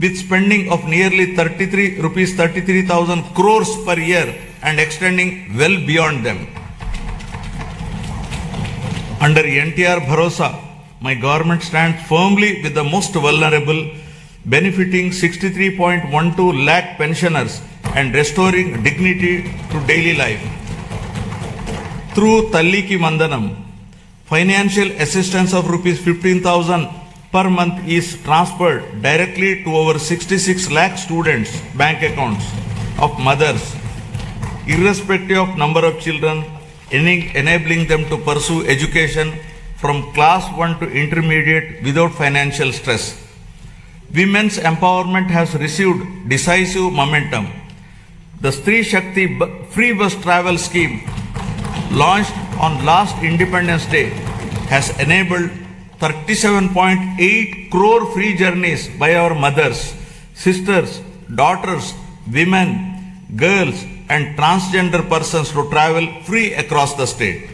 with spending of nearly 33,000 crores per year and extending well beyond them. Under NTR Bharosa, my government stands firmly with the most vulnerable, benefiting 63.12 lakh pensioners and restoring dignity to daily life. Through Talliki Mandanam, financial assistance of rupees 15,000 per month is transferred directly to over 66 lakh students' bank accounts of mothers, irrespective of number of children, enabling them to pursue education from class 1 to intermediate without financial stress. Women's empowerment has received decisive momentum. The Stree Shakti free bus travel scheme, launched on last Independence Day, has enabled 37.8 crore free journeys by our mothers, sisters, daughters, women, girls, and transgender persons to travel free across the state.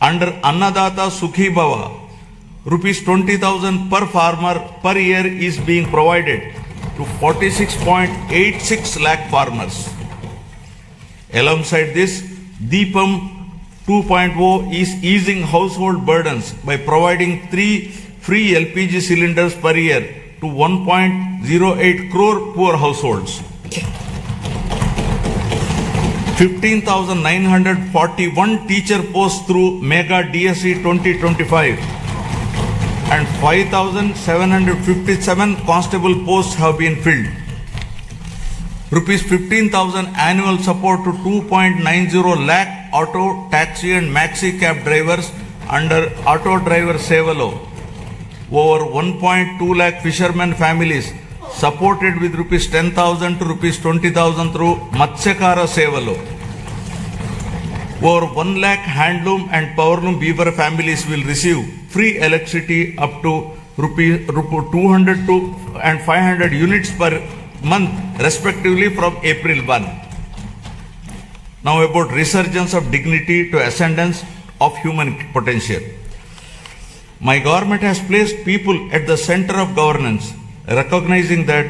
Under Annadata Sukhi Bhava, rupees 20,000 per farmer per year is being provided to 46.86 lakh farmers. Alongside this, Deepam 2.0 is easing household burdens by providing 3 free LPG cylinders per year to 1.08 crore poor households. 15,941 teacher posts through Mega DSE 2025 and 5,757 constable posts have been filled. Rupees 15,000 annual support to 2.90 lakh auto, taxi and maxi cab drivers under Auto Driver Sevalo. Over 1.2 lakh fishermen families supported with rupees 10,000 to rupees 20,000 through Matsyakara Sevalo. Over 1 lakh handloom and powerloom weaver families will receive free electricity up to rupees 200 to and 500 units per month respectively from April 1. Now about resurgence of dignity to ascendance of human potential. My government has placed people at the center of governance, recognizing that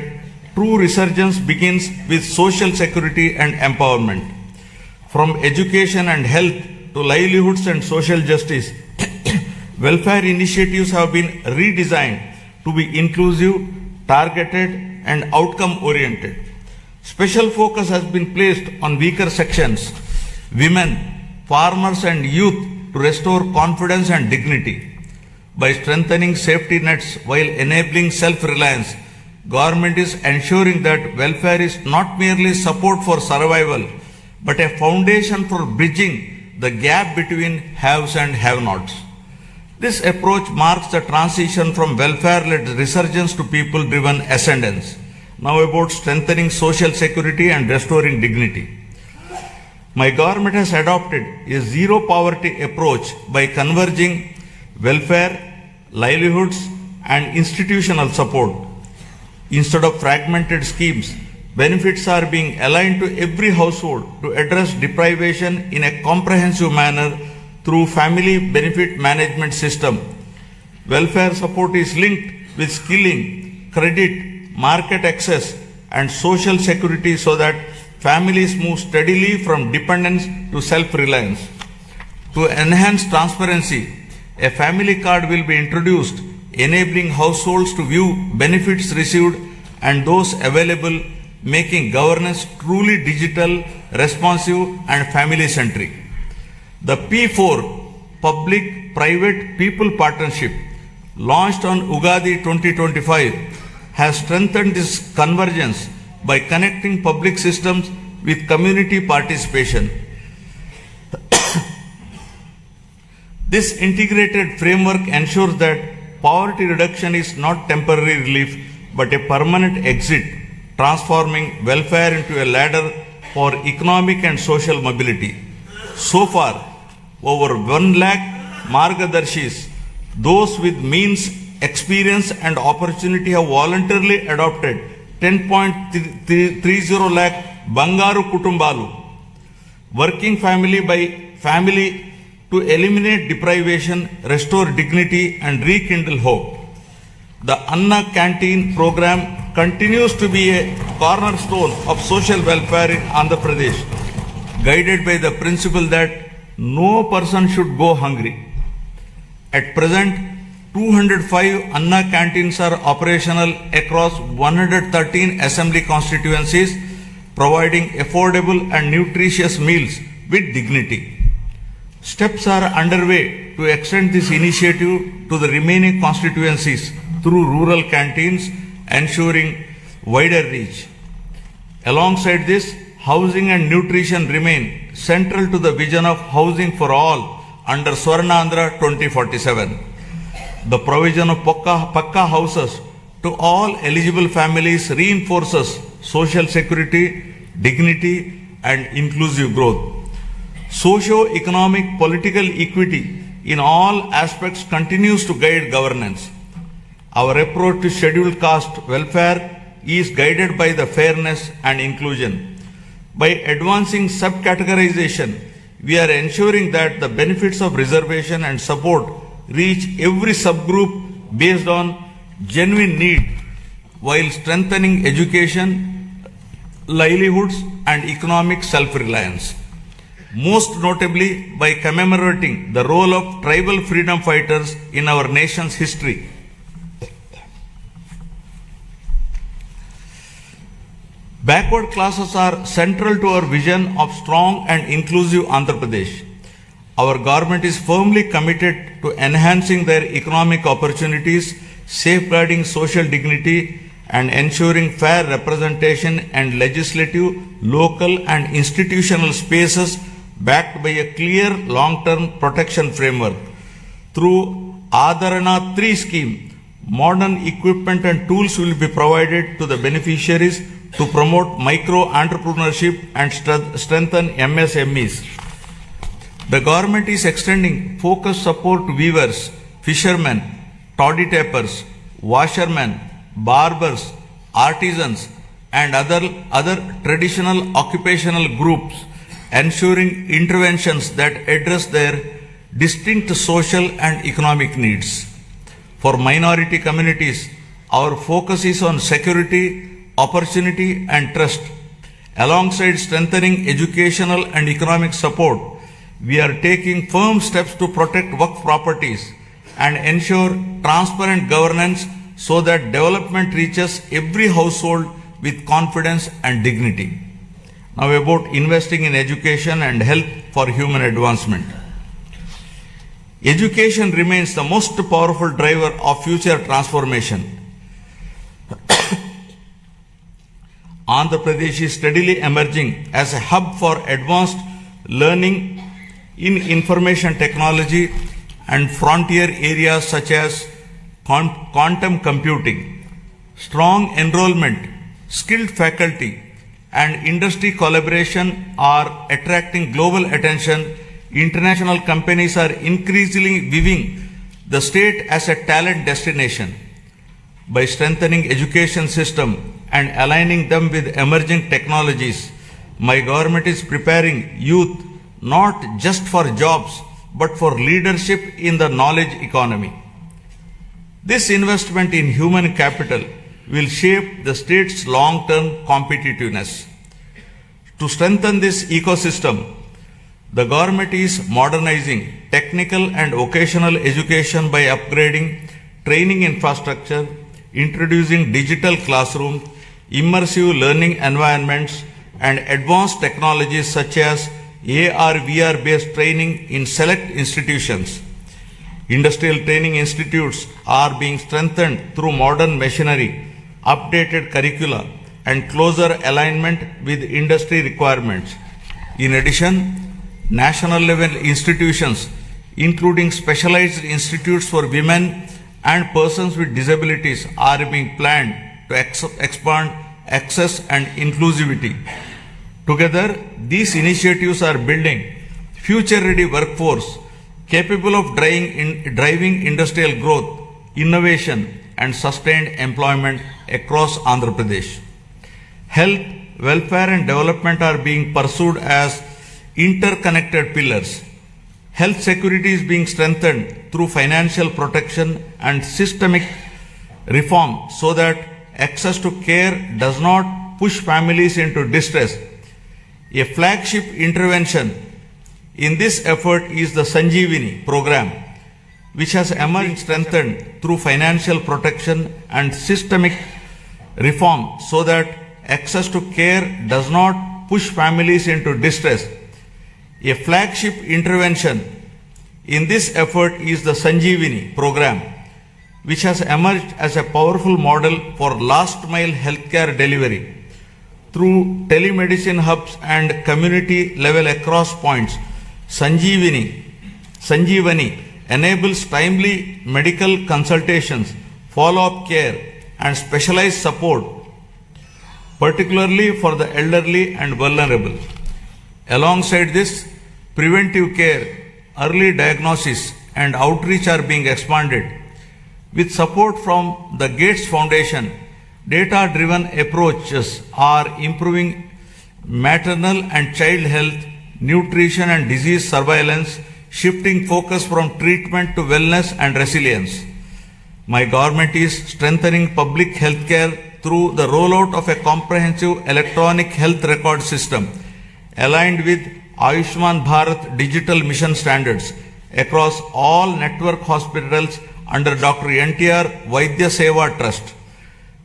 true resurgence begins with social security and empowerment. From education and health to livelihoods and social justice, welfare initiatives have been redesigned to be inclusive, targeted, and outcome-oriented. Special focus has been placed on weaker sections, women, farmers, and youth to restore confidence and dignity. By strengthening safety nets while enabling self-reliance, government is ensuring that welfare is not merely support for survival, but a foundation for bridging the gap between haves and have-nots. This approach marks the transition from welfare-led resurgence to people-driven ascendance. Now about strengthening social security and restoring dignity. My government has adopted a zero-poverty approach by converging welfare, livelihoods, and institutional support. Instead of fragmented schemes, benefits are being aligned to every household to address deprivation in a comprehensive manner through family benefit management system. Welfare support is linked with skilling, credit, market access, and social security so that families move steadily from dependence to self-reliance. To enhance transparency, a family card will be introduced, enabling households to view benefits received and those available, making governance truly digital, responsive, and family-centric. The P4 Public-Private People Partnership, launched on Ugadi 2025, has strengthened this convergence by connecting public systems with community participation. This integrated framework ensures that poverty reduction is not temporary relief but a permanent exit, transforming welfare into a ladder for economic and social mobility. So far, over 1 lakh Margadarshis, those with means, experience and opportunity have voluntarily adopted 10.30 lakh Bangaru Kutumbalu, working family by family to eliminate deprivation, restore dignity and rekindle hope. The Anna Canteen program continues to be a cornerstone of social welfare in Andhra Pradesh, guided by the principle that no person should go hungry. At present, 205 Anna canteens are operational across 113 assembly constituencies, providing affordable and nutritious meals with dignity. Steps are underway to extend this initiative to the remaining constituencies through rural canteens, ensuring wider reach. Alongside this, housing and nutrition remain central to the vision of housing for all under Swarnandhra 2047. The provision of Pakka houses to all eligible families reinforces social security, dignity, and inclusive growth. Socio-economic political equity in all aspects continues to guide governance. Our approach to scheduled caste welfare is guided by the fairness and inclusion. By advancing subcategorization, we are ensuring that the benefits of reservation and support reach every subgroup based on genuine need, while strengthening education, livelihoods, and economic self-reliance. Most notably by commemorating the role of tribal freedom fighters in our nation's history. Backward classes are central to our vision of strong and inclusive Andhra Pradesh. Our government is firmly committed to enhancing their economic opportunities, safeguarding social dignity, and ensuring fair representation and legislative, local, and institutional spaces backed by a clear long-term protection framework. Through Adharana 3 scheme, modern equipment and tools will be provided to the beneficiaries to promote micro-entrepreneurship and strengthen MSMEs. The government is extending focused support to weavers, fishermen, toddy tappers, washermen, barbers, artisans, and other traditional occupational groups, ensuring interventions that address their distinct social and economic needs. For minority communities, our focus is on security, opportunity, and trust. Alongside strengthening educational and economic support, we are taking firm steps to protect Waqf properties and ensure transparent governance so that development reaches every household with confidence and dignity. Now about investing in education and health for human advancement. Education remains the most powerful driver of future transformation. Andhra Pradesh is steadily emerging as a hub for advanced learning in information technology and frontier areas such as quantum computing. Strong enrollment, skilled faculty, and industry collaboration are attracting global attention. International companies are increasingly viewing the state as a talent destination. By strengthening education system and aligning them with emerging technologies, my government is preparing youth not just for jobs but for leadership in the knowledge economy. This investment in human capital will shape the state's long-term competitiveness. To strengthen this ecosystem, the government is modernizing technical and vocational education by upgrading training infrastructure, introducing digital classrooms, immersive learning environments, and advanced technologies such as AR/VR based training in select institutions. Industrial training institutes are being strengthened through modern machinery, updated curricula, and closer alignment with industry requirements. In addition, national level institutions, including specialized institutes for women and persons with disabilities, are being planned to expand access and inclusivity. Together, these initiatives are building future-ready workforce capable of driving industrial growth, innovation, and sustained employment across Andhra Pradesh. Health, welfare, and development are being pursued as interconnected pillars. Health security is being strengthened through financial protection and systemic reform so that access to care does not push families into distress. A flagship intervention in this effort is the Sanjeevani program, which has emerged strengthened through financial protection and systemic reform so that access to care does not push families into distress. A flagship intervention in this effort is the Sanjeevani program, which has emerged as a powerful model for last mile healthcare delivery. Through telemedicine hubs and community level across points, Sanjeevani enables timely medical consultations, follow-up care, and specialized support, particularly for the elderly and vulnerable. Alongside this, preventive care, early diagnosis, and outreach are being expanded. With support from the Gates Foundation, data-driven approaches are improving maternal and child health, nutrition and disease surveillance, shifting focus from treatment to wellness and resilience. My government is strengthening public health care through the rollout of a comprehensive electronic health record system aligned with Ayushman Bharat digital mission standards across all network hospitals under Dr. NTR Vaidya Seva Trust.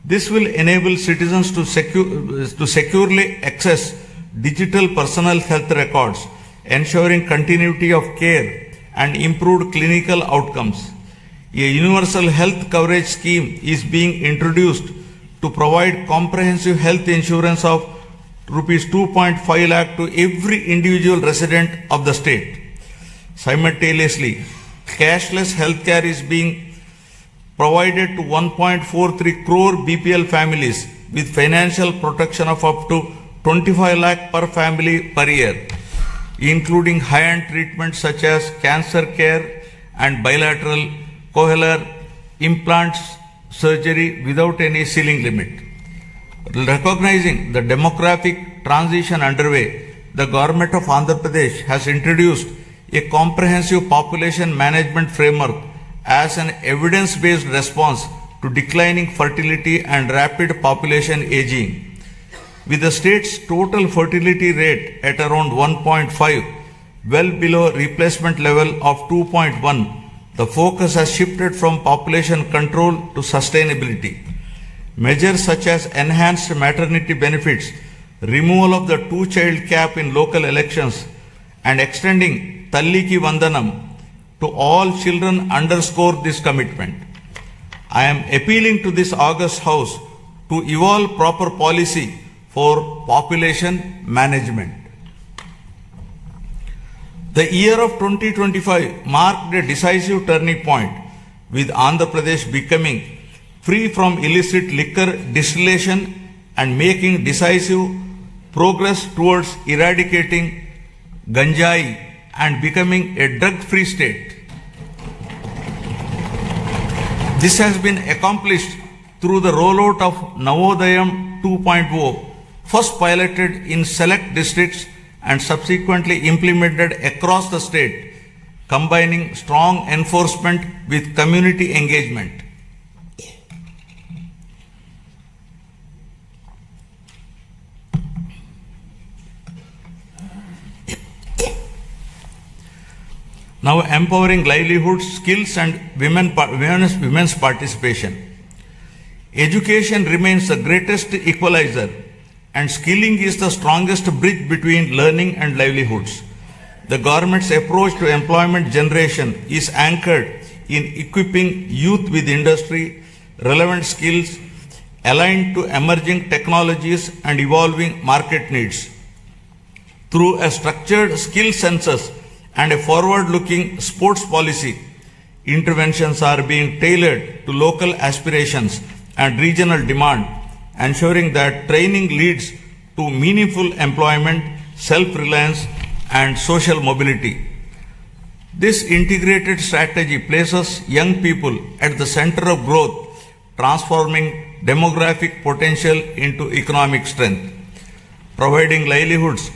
This will enable citizens to securely access digital personal health records, ensuring continuity of care and improved clinical outcomes. A universal health coverage scheme is being introduced to provide comprehensive health insurance of Rs 2.5 lakh to every individual resident of the state. Simultaneously, cashless healthcare is being provided to 1.43 crore BPL families with financial protection of up to 25 lakh per family per year, including high-end treatments such as cancer care and bilateral cochlear implants surgery without any ceiling limit. Recognizing the demographic transition underway, the government of Andhra Pradesh has introduced a comprehensive population management framework as an evidence-based response to declining fertility and rapid population aging. With the state's total fertility rate at around 1.5, well below replacement level of 2.1, the focus has shifted from population control to sustainability. Measures such as enhanced maternity benefits, removal of the two-child cap in local elections, and extending Talliki Vandanam to all children underscore this commitment. I am appealing to this august House to evolve proper policy for population management. The year of 2025 marked a decisive turning point, with Andhra Pradesh becoming free from illicit liquor distillation and making decisive progress towards eradicating ganjai and becoming a drug-free state. This has been accomplished through the rollout of Navodayam 2.0, first piloted in select districts and subsequently implemented across the state, combining strong enforcement with community engagement. Now empowering livelihoods, skills and women's participation. Education remains the greatest equalizer and skilling is the strongest bridge between learning and livelihoods. The government's approach to employment generation is anchored in equipping youth with industry relevant skills aligned to emerging technologies and evolving market needs. Through a structured skill census and a forward-looking sports policy, interventions are being tailored to local aspirations and regional demand, ensuring that training leads to meaningful employment, self-reliance, and social mobility. This integrated strategy places young people at the center of growth, transforming demographic potential into economic strength. Providing livelihoods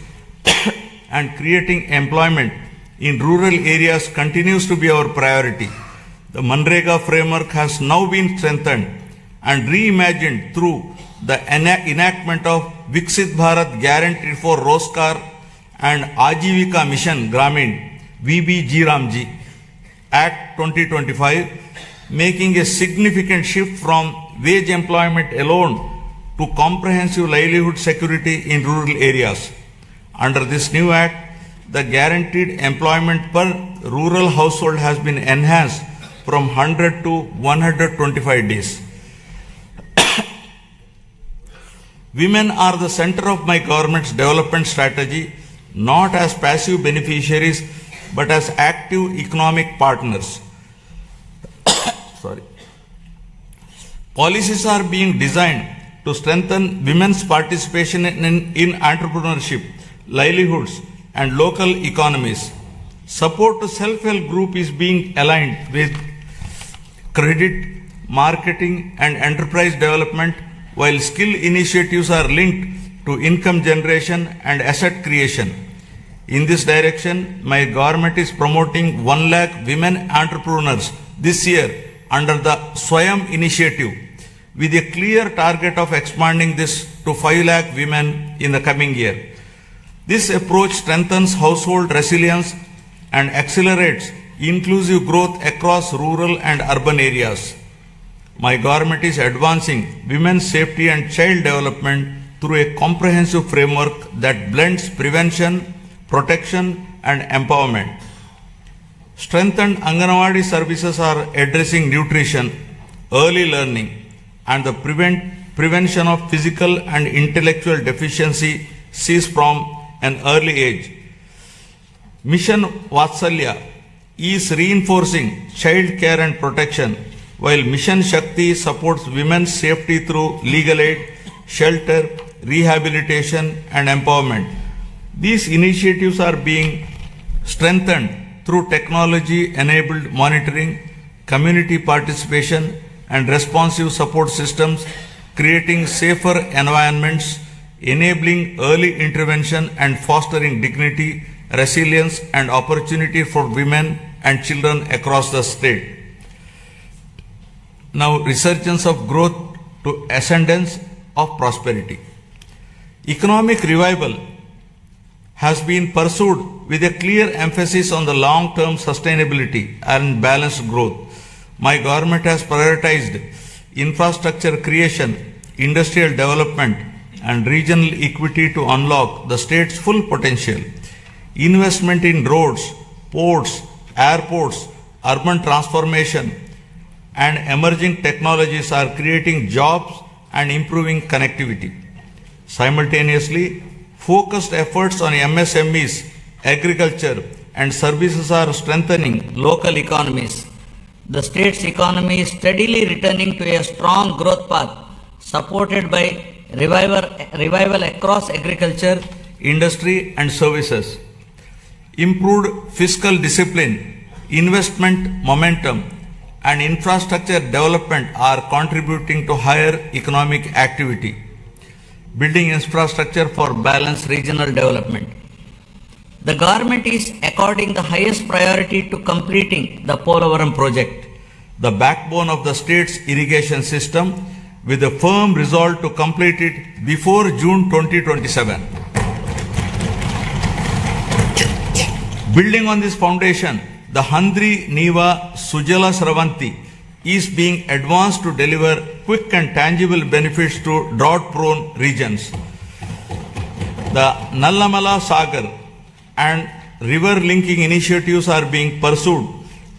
and creating employment in rural areas continues to be our priority. The Manrega framework has now been strengthened, and reimagined through the enactment of Viksit Bharat Guarantee for Roskar and Ajivika Mission Gramin VBG Act 2025, making a significant shift from wage employment alone to comprehensive livelihood security in rural areas. Under this new act, the guaranteed employment per rural household has been enhanced from 100 to 125 days. Women are the center of my government's development strategy, not as passive beneficiaries, but as active economic partners. Policies are being designed to strengthen women's participation in entrepreneurship, livelihoods, and local economies. Support to self-help group is being aligned with credit, marketing, and enterprise development, while skill initiatives are linked to income generation and asset creation. In this direction, my government is promoting 1 lakh women entrepreneurs this year under the Swayam initiative, with a clear target of expanding this to 5 lakh women in the coming year. This approach strengthens household resilience and accelerates inclusive growth across rural and urban areas. My government is advancing women's safety and child development through a comprehensive framework that blends prevention, protection, and empowerment. Strengthened Anganwadi services are addressing nutrition, early learning, and the prevention of physical and intellectual deficiencies from an early age. Mission Vatsalya is reinforcing child care and protection, while Mission Shakti supports women's safety through legal aid, shelter, rehabilitation, and empowerment. These initiatives are being strengthened through technology-enabled monitoring, community participation, and responsive support systems, creating safer environments, enabling early intervention, and fostering dignity, resilience, and opportunity for women and children across the state. Now, resurgence of growth to ascendance of prosperity. Economic revival has been pursued with a clear emphasis on the long-term sustainability and balanced growth. My government has prioritized infrastructure creation, industrial development, and regional equity to unlock the state's full potential. Investment in roads, ports, airports, urban transformation, and emerging technologies are creating jobs and improving connectivity. Simultaneously, focused efforts on MSMEs, agriculture, and services are strengthening local economies. The state's economy is steadily returning to a strong growth path, supported by revival across agriculture, industry, and services. Improved fiscal discipline, investment momentum, and infrastructure development are contributing to higher economic activity. Building infrastructure for balanced regional development. The government is according the highest priority to completing the Polavaram project, the backbone of the state's irrigation system, with a firm resolve to complete it before June 2027. Building on this foundation, the Handri Neva Sujala Sravanti is being advanced to deliver quick and tangible benefits to drought-prone regions. The Nallamala Sagar and river linking initiatives are being pursued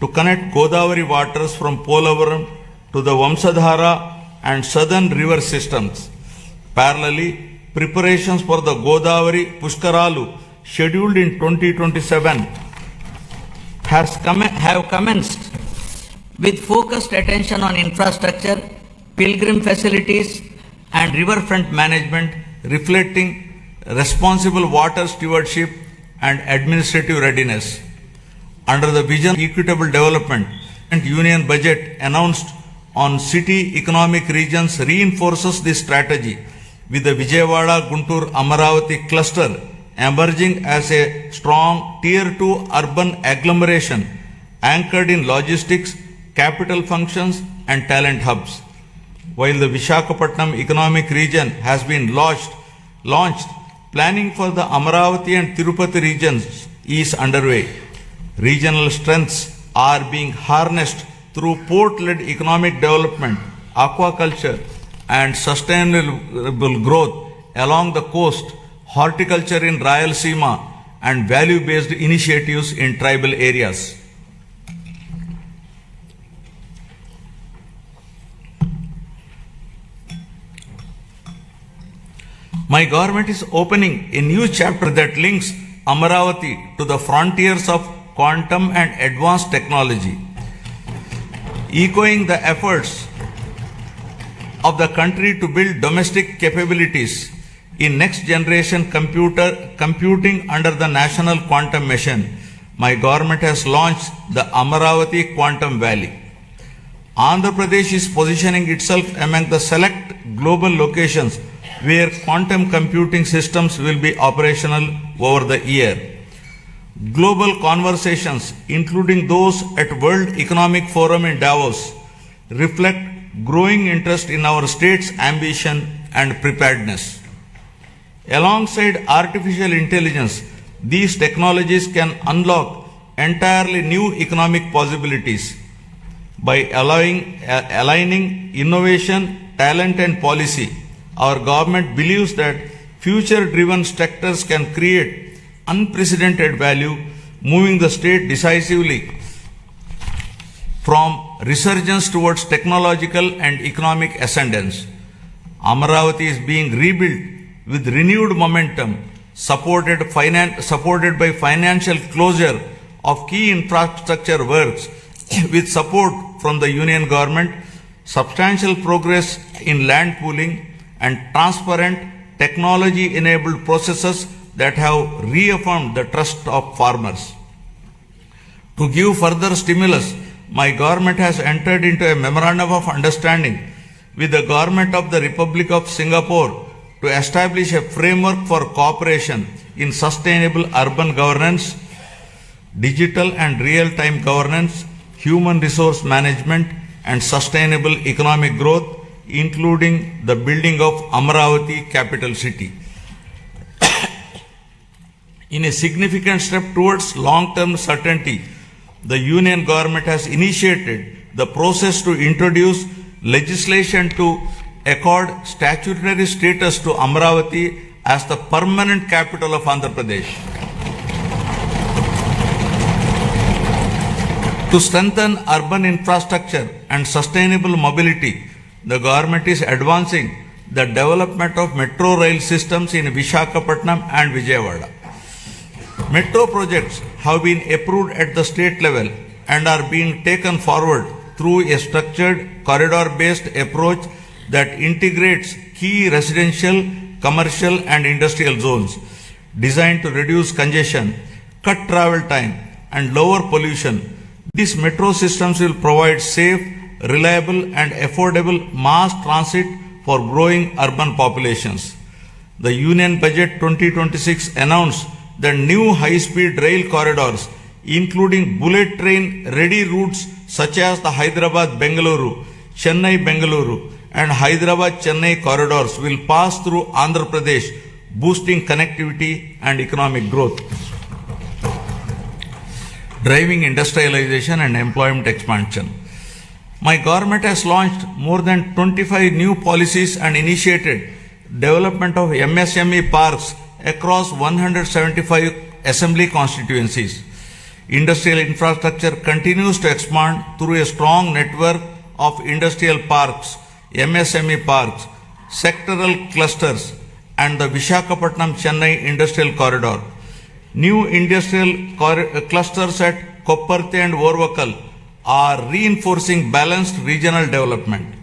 to connect Godavari waters from Polavaram to the Vamsadhara and southern river systems. Parallelly, preparations for the Godavari Pushkaralu scheduled in 2027 have commenced with focused attention on infrastructure, pilgrim facilities, and riverfront management, reflecting responsible water stewardship and administrative readiness. Under the vision of equitable development, and Union Budget announced on city economic regions reinforces this strategy, with the Vijayawada Guntur Amaravati cluster emerging as a strong Tier 2 urban agglomeration anchored in logistics, capital functions, and talent hubs. while the Vishakhapatnam economic region has been launched, planning for the Amaravati and Tirupati regions is underway. Regional strengths are being harnessed through port-led economic development, aquaculture, and sustainable growth along the coast, horticulture in Rayalaseema, and value-based initiatives in tribal areas. My government is opening a new chapter that links Amaravati to the frontiers of quantum and advanced technology, echoing the efforts of the country to build domestic capabilities in next generation computing under the National Quantum Mission. My government has launched the Amaravati Quantum Valley. Andhra Pradesh is positioning itself among the select global locations where quantum computing systems will be operational over the year. Global conversations, including those at World Economic Forum in Davos, reflect growing interest in our state's ambition and preparedness. Alongside artificial intelligence, these technologies can unlock entirely new economic possibilities. By aligning innovation, talent, and policy, our government believes that future-driven sectors can create unprecedented value, moving the state decisively from resurgence towards technological and economic ascendance. Amaravati is being rebuilt with renewed momentum, supported by financial closure of key infrastructure works with support from the union government, substantial progress in land pooling, and transparent technology-enabled processes that have reaffirmed the trust of farmers. To give further stimulus, my government has entered into a memorandum of understanding with the government of the Republic of Singapore to establish a framework for cooperation in sustainable urban governance, digital and real-time governance, human resource management, and sustainable economic growth, including the building of Amaravati capital city. In a significant step towards long-term certainty, the union government has initiated the process to introduce legislation to accord statutory status to Amaravati as the permanent capital of Andhra Pradesh. To strengthen urban infrastructure and sustainable mobility, the government is advancing the development of metro rail systems in Vishakhapatnam and Vijayawada. Metro projects have been approved at the state level and are being taken forward through a structured corridor-based approach that integrates key residential, commercial and industrial zones designed to reduce congestion, cut travel time and lower pollution. These metro systems will provide safe, reliable and affordable mass transit for growing urban populations. The Union Budget 2026 announced the new high-speed rail corridors, including bullet train-ready routes such as the Hyderabad-Bengaluru, Chennai-Bengaluru and Hyderabad-Chennai corridors will pass through Andhra Pradesh, boosting connectivity and economic growth, driving industrialization and employment expansion. My government has launched more than 25 new policies and initiated development of MSME parks across 175 assembly constituencies. Industrial infrastructure continues to expand through a strong network of industrial parks, MSME parks, sectoral clusters, and the Vishakhapatnam-Chennai Industrial Corridor. New industrial clusters at Kopparthi and Orvakal are reinforcing balanced regional development.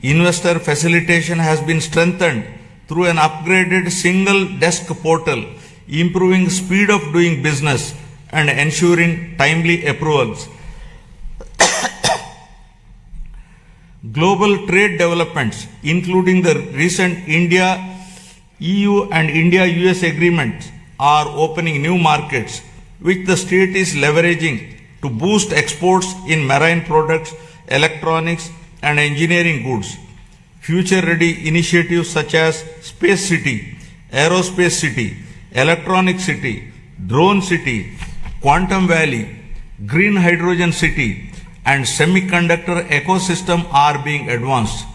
Investor facilitation has been strengthened through an upgraded single desk portal, improving speed of doing business and ensuring timely approvals. Global trade developments, including the recent India-EU and India-US agreements, are opening new markets, which the state is leveraging to boost exports in marine products, electronics, and engineering goods. future-ready initiatives such as Space City, Aerospace City, Electronic City, Drone City, Quantum Valley, Green Hydrogen City, and semiconductor ecosystem are being advanced.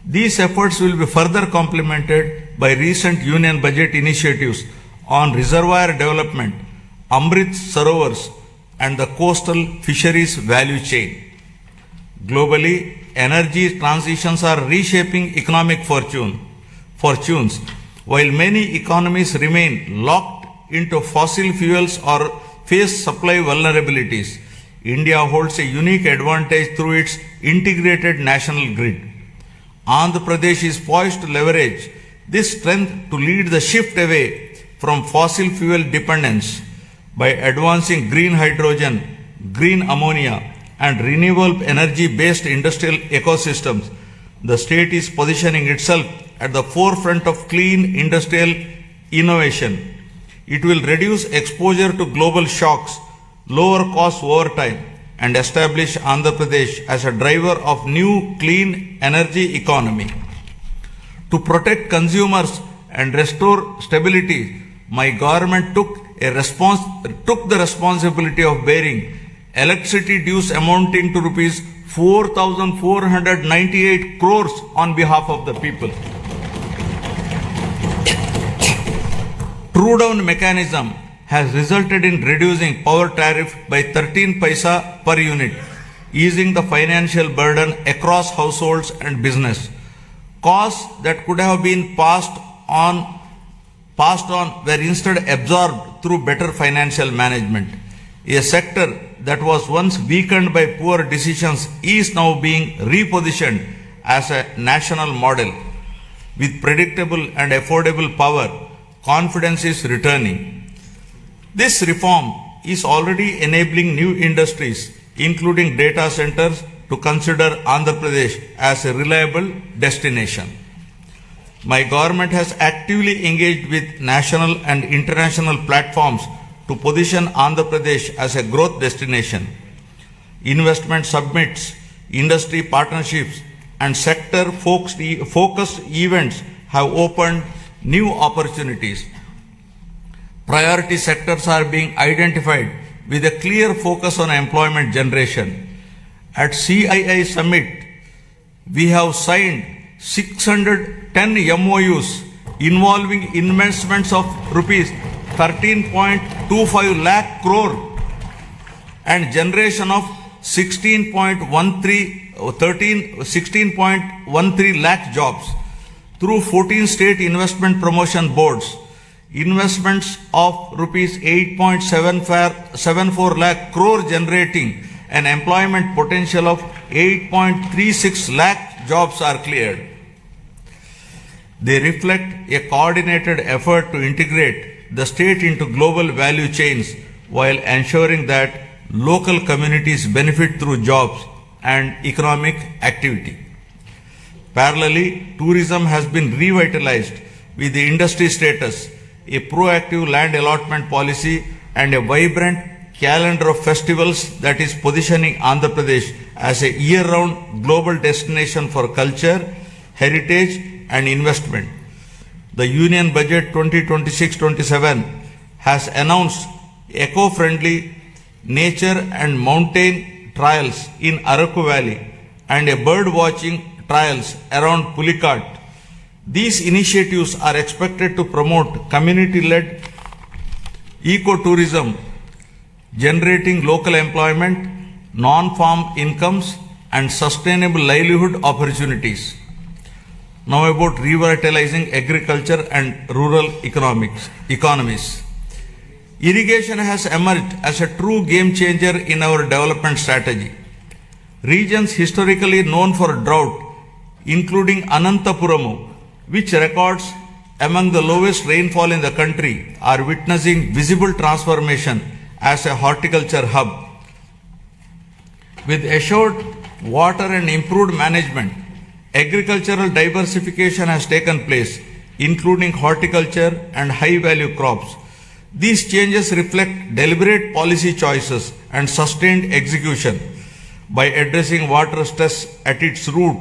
These efforts will be further complemented by recent Union Budget initiatives on reservoir development, Amrit Sarovars, and the coastal fisheries value chain. Globally, energy transitions are reshaping economic fortunes. While many economies remain locked into fossil fuels or face supply vulnerabilities, India holds a unique advantage through its integrated national grid. Andhra Pradesh is poised to leverage this strength to lead the shift away from fossil fuel dependence by advancing green hydrogen, green ammonia, and renewable energy-based industrial ecosystems. The state is positioning itself at the forefront of clean industrial innovation. It will reduce exposure to global shocks, lower costs over time, and establish Andhra Pradesh as a driver of new clean energy economy. To protect consumers and restore stability, my government took the responsibility of bearing electricity dues amounting to rupees 4,498 crores on behalf of the people. True down mechanism has resulted in reducing power tariff by 13 paisa per unit, easing the financial burden across households and business. Costs that could have been passed on were instead absorbed through better financial management. A sector that was once weakened by poor decisions is now being repositioned as a national model. With predictable and affordable power, confidence is returning. This reform is already enabling new industries, including data centers, to consider Andhra Pradesh as a reliable destination. My government has actively engaged with national and international platforms to position Andhra Pradesh as a growth destination. Investment summits, industry partnerships, and sector-focused events have opened new opportunities. Priority sectors are being identified with a clear focus on employment generation. At CII Summit, we have signed 610 MOUs involving investments of rupees 13.25 lakh crore and generation of 16.13 lakh jobs through 14 state investment promotion boards. Investments of rupees 8.74 lakh crore generating an employment potential of 8.36 lakh jobs are cleared. They reflect a coordinated effort to integrate the state into global value chains while ensuring that local communities benefit through jobs and economic activity. Parallelly, tourism has been revitalized with the industry status, a proactive land allotment policy, and a vibrant calendar of festivals that is positioning Andhra Pradesh as a year-round global destination for culture, heritage, and investment. The Union Budget 2026-27 has announced eco-friendly nature and mountain trials in Araku Valley and a bird watching trials around Pulikat. These initiatives are expected to promote community-led ecotourism, generating local employment, non-farm incomes, and sustainable livelihood opportunities. Now about revitalizing agriculture and rural economies. Irrigation has emerged as a true game changer in our development strategy. Regions historically known for drought, including Anantapuramu, which records among the lowest rainfall in the country, are witnessing visible transformation as a horticulture hub. With assured water and improved management, agricultural diversification has taken place, including horticulture and high-value crops. These changes reflect deliberate policy choices and sustained execution. By addressing water stress at its root,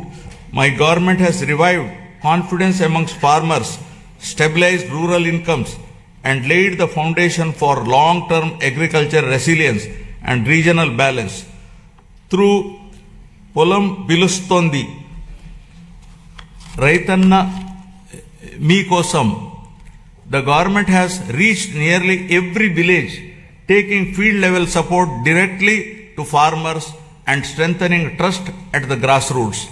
My government has revived confidence amongst farmers, stabilized rural incomes, and laid the foundation for long-term agriculture resilience and regional balance. Through Polam Bilustondi, Raitanna Meekosam, the government has reached nearly every village, taking field level support directly to farmers and strengthening trust at the grassroots.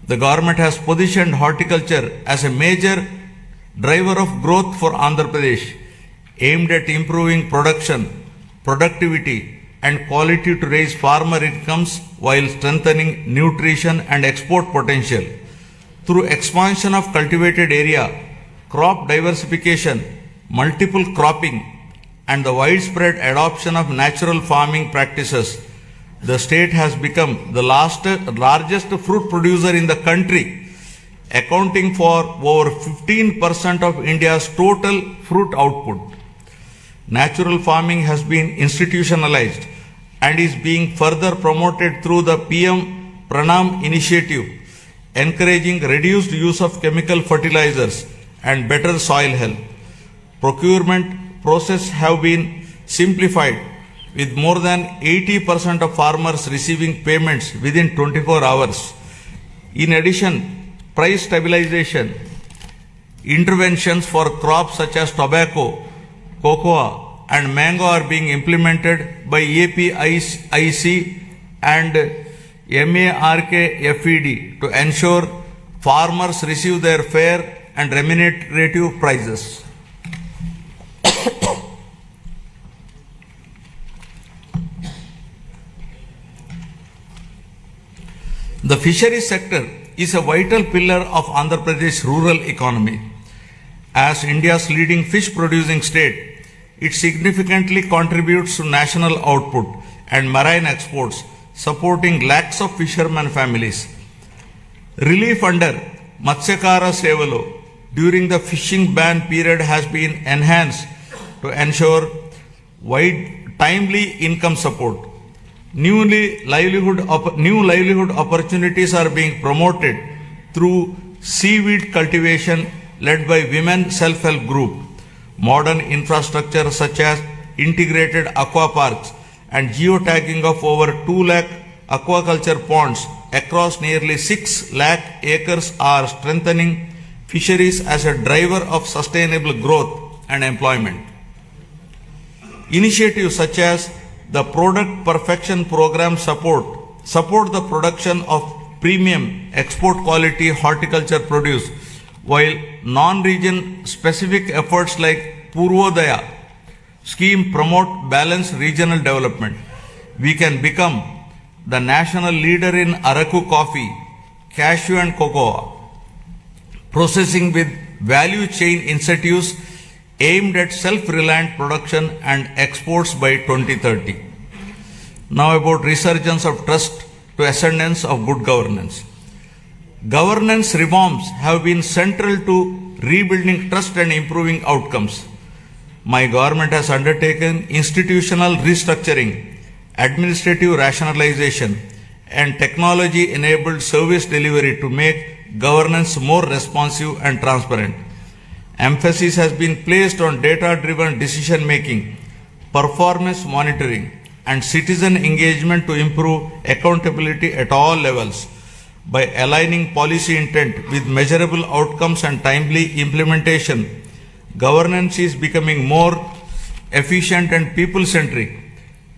The government has positioned horticulture as a major driver of growth for Andhra Pradesh, aimed at improving production, productivity, and quality to raise farmer incomes while strengthening nutrition and export potential. Through expansion of cultivated area, crop diversification, multiple cropping, and the widespread adoption of natural farming practices, the state has become the largest fruit producer in the country, accounting for over 15% of India's total fruit output. Natural farming has been institutionalized and is being further promoted through the PM Pranam initiative, encouraging reduced use of chemical fertilizers and better soil health. Procurement processes have been simplified, with more than 80% of farmers receiving payments within 24 hours. In addition, price stabilization, interventions for crops such as tobacco, cocoa, and mango are being implemented by APIC and MARKFED to ensure farmers receive their fair and remunerative prices. The fisheries sector is a vital pillar of Andhra Pradesh rural economy. As India's leading fish producing state, it significantly contributes to national output and marine exports, supporting lakhs of fishermen families. Relief under Matsyakara Sevalo during the fishing ban period has been enhanced to ensure timely income support. New livelihood opportunities are being promoted through seaweed cultivation led by women self-help group. Modern infrastructure such as integrated aqua parks and geotagging of over 2 lakh aquaculture ponds across nearly 6 lakh acres are strengthening fisheries as a driver of sustainable growth and employment. Initiatives such as the Product Perfection Program support the production of premium export quality horticulture produce, while non-region specific efforts like Purvodaya scheme promote balanced regional development. We can become the national leader in Araku coffee, cashew and cocoa processing with value chain incentives aimed at self-reliant production and exports by 2030. Now about resurgence of trust to ascendance of good governance. Governance reforms have been central to rebuilding trust and improving outcomes. My government has undertaken institutional restructuring, administrative rationalization, and technology-enabled service delivery to make governance more responsive and transparent. Emphasis has been placed on data-driven decision-making, performance monitoring, and citizen engagement to improve accountability at all levels. By aligning policy intent with measurable outcomes and timely implementation, governance is becoming more efficient and people-centric.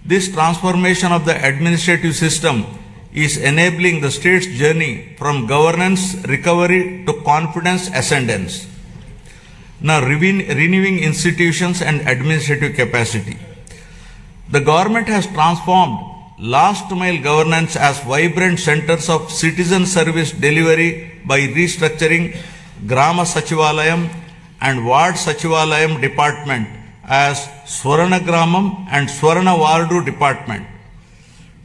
This transformation of the administrative system is enabling the state's journey from governance recovery to confidence ascendance. Now, renewing institutions and administrative capacity. The government has transformed last mile governance as vibrant centers of citizen service delivery by restructuring Grama Sachivalayam and Ward Sachivalayam department as Swarana Gramam and Swarana Wardu department.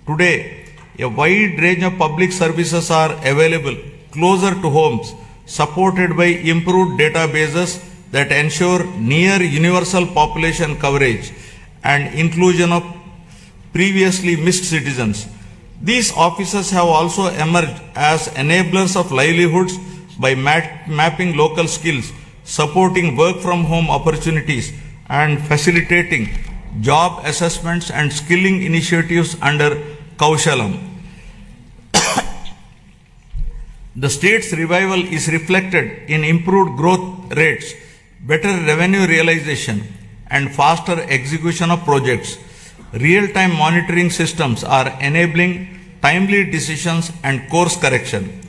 Today, a wide range of public services are available closer to homes, supported by improved databases that ensure near universal population coverage and inclusion of previously missed citizens. These offices have also emerged as enablers of livelihoods by mapping local skills, supporting work from home opportunities, and facilitating job assessments and skilling initiatives under Kaushalam. The state's revival is reflected in improved growth rates, better revenue realization, and faster execution of projects. Real-time monitoring systems are enabling timely decisions and course correction.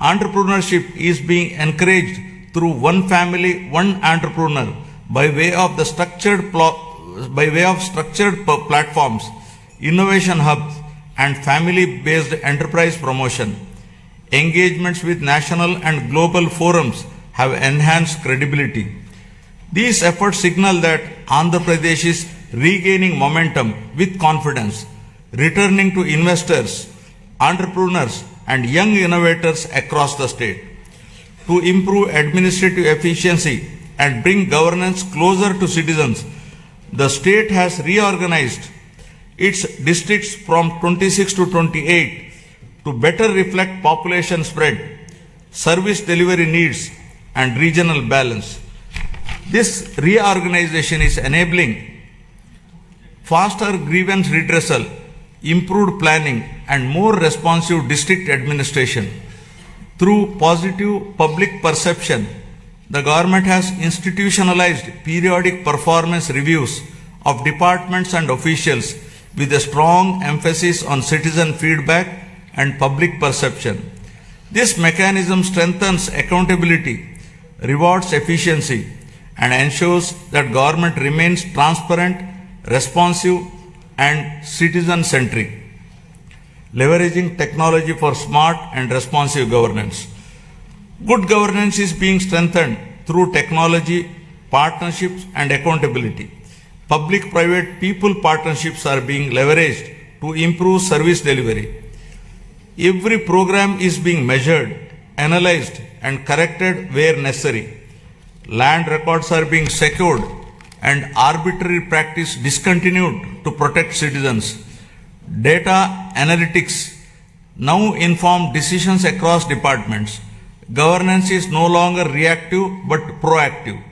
Entrepreneurship is being encouraged through one family, one entrepreneur by way of structured platforms, innovation hubs, and family-based enterprise promotion. Engagements with national and global forums have enhanced credibility. These efforts signal that Andhra Pradesh is regaining momentum with confidence, returning to investors, entrepreneurs, and young innovators across the state. To improve administrative efficiency and bring governance closer to citizens, the state has reorganized its districts from 26 to 28 to better reflect population spread, service delivery needs, and regional balance. This reorganization is enabling faster grievance redressal, improved planning, and more responsive district administration. Through positive public perception, the government has institutionalized periodic performance reviews of departments and officials with a strong emphasis on citizen feedback and public perception. This mechanism strengthens accountability, rewards efficiency, and ensures that government remains transparent, responsive, and citizen-centric, leveraging technology for smart and responsive governance. Good governance is being strengthened through technology, partnerships, and accountability. Public-private people partnerships are being leveraged to improve service delivery. Every program is being measured, analyzed, and corrected where necessary. Land records are being secured and arbitrary practice discontinued to protect citizens. Data analytics now inform decisions across departments. Governance is no longer reactive but proactive.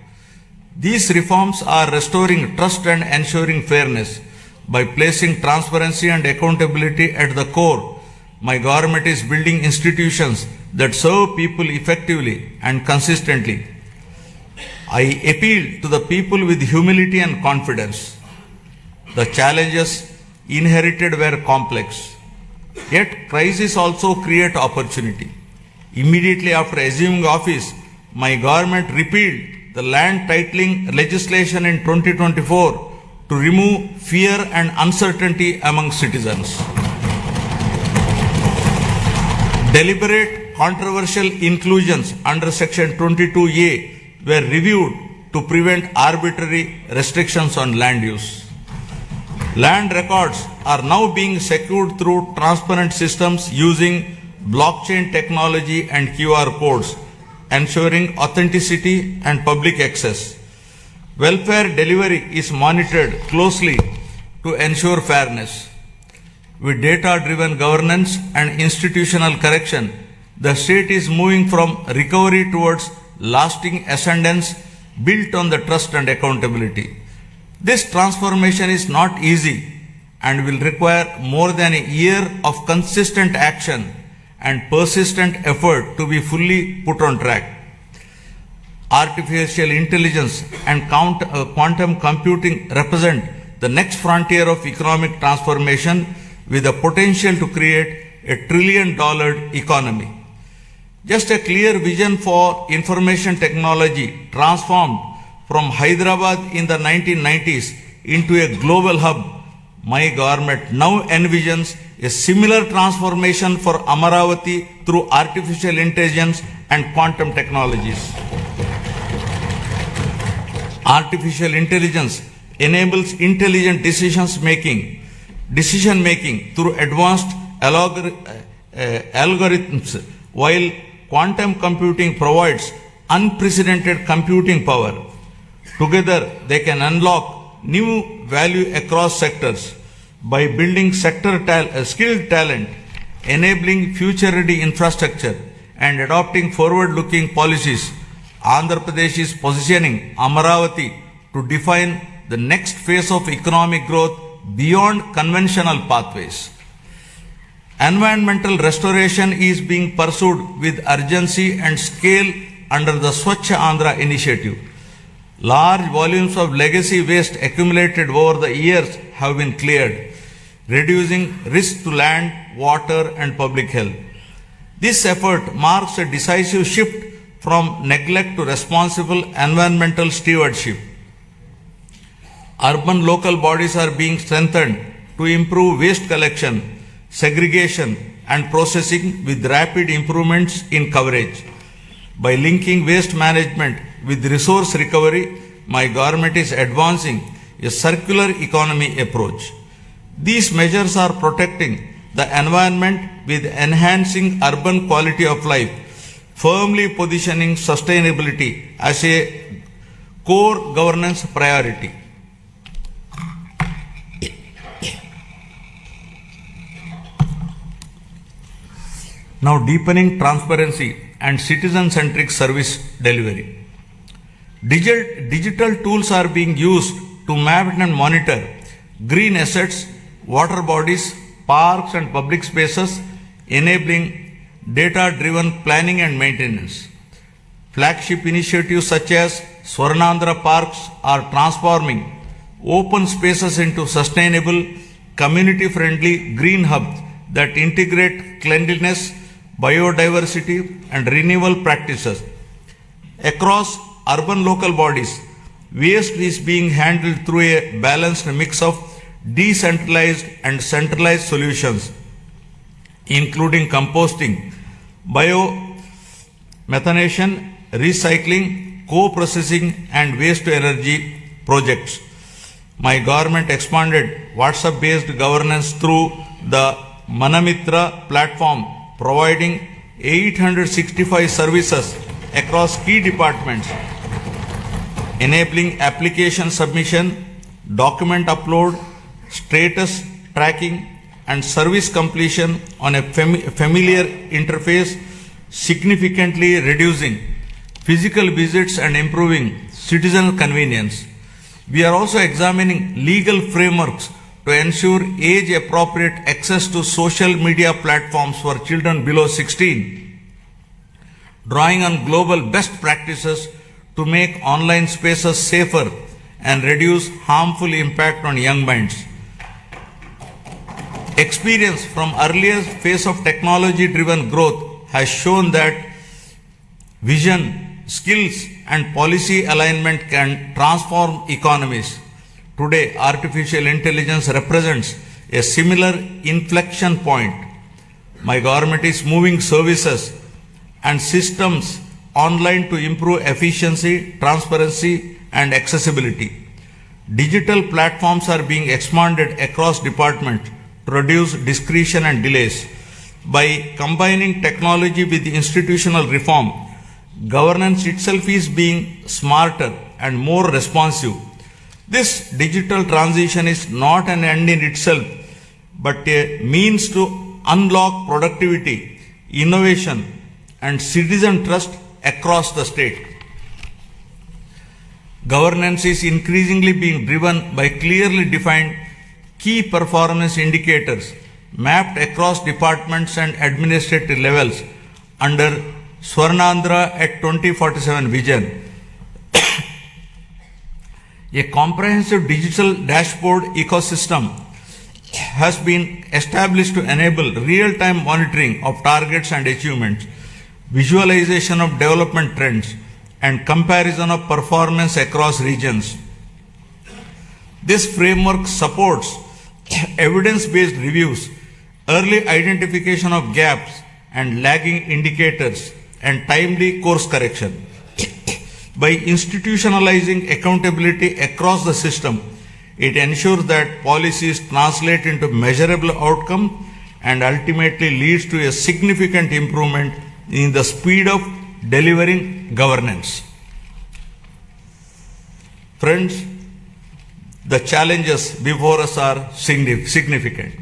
These reforms are restoring trust and ensuring fairness. By placing transparency and accountability at the core, my government is building institutions that serve people effectively and consistently. I appeal to the people with humility and confidence. The challenges inherited were complex, yet crises also create opportunity. Immediately after assuming office, my government repealed the land titling legislation in 2024 to remove fear and uncertainty among citizens. Deliberate controversial inclusions under Section 22A were reviewed to prevent arbitrary restrictions on land use. Land records are now being secured through transparent systems using blockchain technology and QR codes, ensuring authenticity and public access. Welfare delivery is monitored closely to ensure fairness. With data-driven governance and institutional correction, the state is moving from recovery towards lasting ascendance built on the trust and accountability. This transformation is not easy and will require more than a year of consistent action and persistent effort to be fully put on track. Artificial intelligence and quantum computing represent the next frontier of economic transformation with the potential to create $1 trillion economy. Just a clear vision for information technology transformed from Hyderabad in the 1990s into a global hub, my government now envisions a similar transformation for Amaravati through artificial intelligence and quantum technologies. Artificial intelligence enables intelligent decision making through advanced algorithms, while quantum computing provides unprecedented computing power. Together, they can unlock new value across sectors. By building skilled talent enabling future-ready infrastructure, and adopting forward-looking policies, Andhra Pradesh is positioning Amaravati to define the next phase of economic growth beyond conventional pathways. Environmental restoration is being pursued with urgency and scale under the Swachh Andhra initiative. Large volumes of legacy waste accumulated over the years have been cleared, reducing risk to land, water, and public health. This effort marks a decisive shift from neglect to responsible environmental stewardship. Urban local bodies are being strengthened to improve waste collection, segregation, and processing with rapid improvements in coverage. By linking waste management with resource recovery, my government is advancing a circular economy approach. These measures are protecting the environment with enhancing urban quality of life, firmly positioning sustainability as a core governance priority. Now, deepening transparency and citizen-centric service delivery. Digital tools are being used to map and monitor green assets, water bodies, parks and public spaces, enabling data-driven planning and maintenance. Flagship initiatives such as Swarnandhra Parks are transforming open spaces into sustainable, community-friendly green hubs that integrate cleanliness, biodiversity, and renewable practices. Across urban local bodies, waste is being handled through a balanced mix of decentralized and centralized solutions, including composting, biomethanation, recycling, co-processing, and waste-to-energy projects. My government expanded WhatsApp-based governance through the Manamitra platform, providing 865 services across key departments, enabling application submission, document upload, status tracking, and service completion on a familiar interface, significantly reducing physical visits and improving citizen convenience. We are also examining legal frameworks to ensure age-appropriate access to social media platforms for children below 16, drawing on global best practices to make online spaces safer and reduce harmful impact on young minds. Experience from earlier phase of technology-driven growth has shown that vision, skills, and policy alignment can transform economies. Today, artificial intelligence represents a similar inflection point. My government is moving services and systems online to improve efficiency, transparency, and accessibility. Digital platforms are being expanded across departments to reduce discretion and delays. By combining technology with institutional reform, governance itself is being smarter and more responsive. This digital transition is not an end in itself, but a means to unlock productivity, innovation, and citizen trust across the state. Governance is increasingly being driven by clearly defined key performance indicators mapped across departments and administrative levels under Swarnandhra at 2047 vision. A comprehensive digital dashboard ecosystem has been established to enable real-time monitoring of targets and achievements, visualization of development trends, and comparison of performance across regions. This framework supports evidence-based reviews, early identification of gaps and lagging indicators, and timely course correction. By institutionalizing accountability across the system, it ensures that policies translate into measurable outcome and ultimately leads to a significant improvement in the speed of delivering governance. Friends, the challenges before us are significant.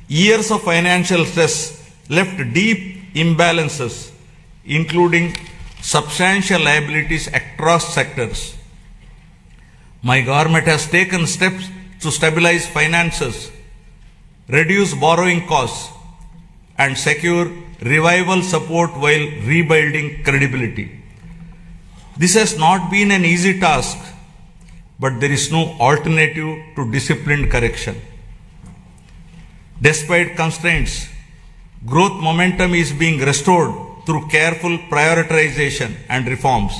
Years of financial stress left deep imbalances, including substantial liabilities across sectors. My government has taken steps to stabilize finances, reduce borrowing costs, and secure revival support while rebuilding credibility. This has not been an easy task, but there is no alternative to disciplined correction. Despite constraints, growth momentum is being restored through careful prioritization and reforms.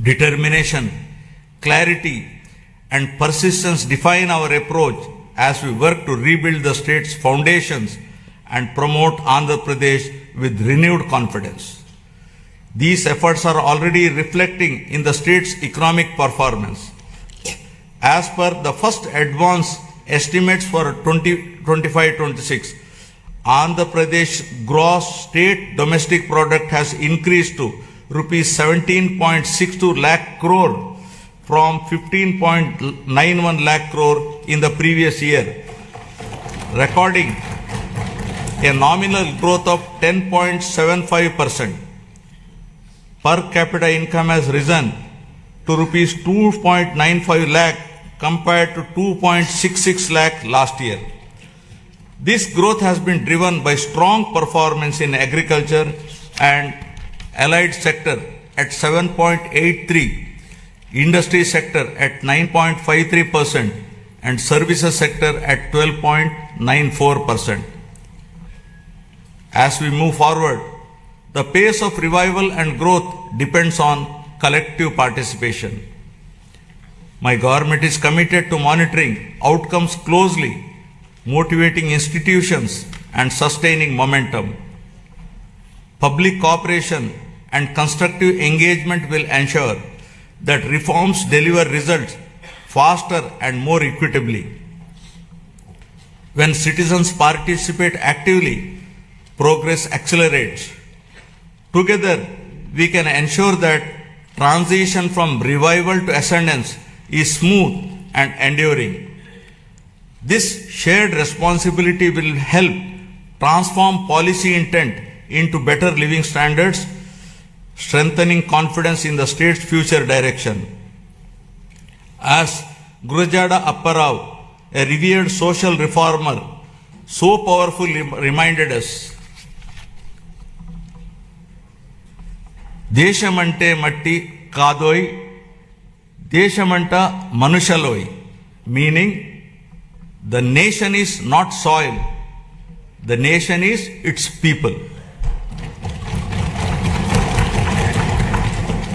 Determination, clarity, and persistence define our approach as we work to rebuild the state's foundations and promote Andhra Pradesh with renewed confidence. These efforts are already reflecting in the state's economic performance. As per the first advance estimates for 2025-26, Andhra Pradesh gross state domestic product has increased to rupees 17.62 lakh crore from 15.91 lakh crore in the previous year, recording a nominal growth of 10.75%. Per capita income has risen to rupees 2.95 lakh compared to 2.66 lakh last year. This growth has been driven by strong performance in agriculture and allied sector at 7.83%, industry sector at 9.53%, and services sector at 12.94%. As we move forward, the pace of revival and growth depends on collective participation. My government is committed to monitoring outcomes closely, motivating institutions, and sustaining momentum. Public cooperation and constructive engagement will ensure that reforms deliver results faster and more equitably. When citizens participate actively, progress accelerates. Together, we can ensure that transition from revival to ascendance is smooth and enduring. This shared responsibility will help transform policy intent into better living standards, strengthening confidence in the state's future direction. As Gurujada Apparao, a revered social reformer, so powerfully reminded us, దేశమంటే మట్టి కాదోయ్ దేశమంట మనుషలోయ్, meaning the nation is not soil, the nation is its people.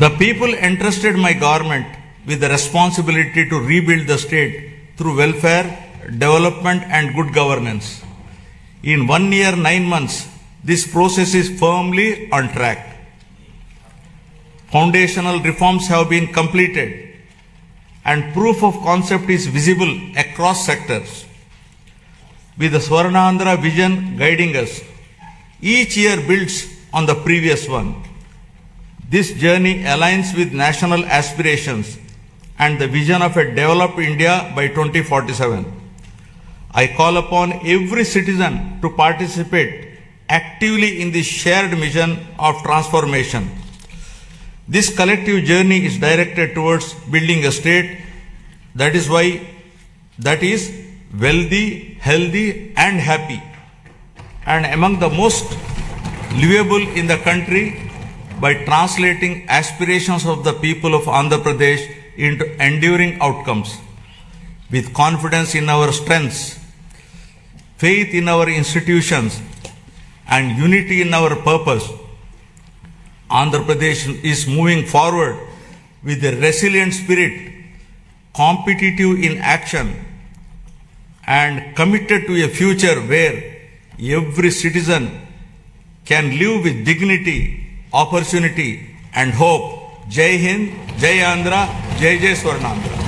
The people entrusted my government with the responsibility to rebuild the state through welfare, development and good governance. In 1 year, 9 months, this process is firmly on track. Foundational reforms have been completed and proof of concept is visible across sectors. With the Swarnandhra vision guiding us, each year builds on the previous one. This journey aligns with national aspirations and the vision of a developed India by 2047. I call upon every citizen to participate actively in this shared mission of transformation. This collective journey is directed towards building a state that is wealthy, healthy and happy, and among the most livable in the country by translating aspirations of the people of Andhra Pradesh into enduring outcomes. With confidence in our strengths, faith in our institutions, and unity in our purpose, Andhra Pradesh is moving forward with a resilient spirit, competitive in action, and committed to a future where every citizen can live with dignity, opportunity, and hope. Jai Hind, Jai Andhra, Jai Jai Swarnandhra.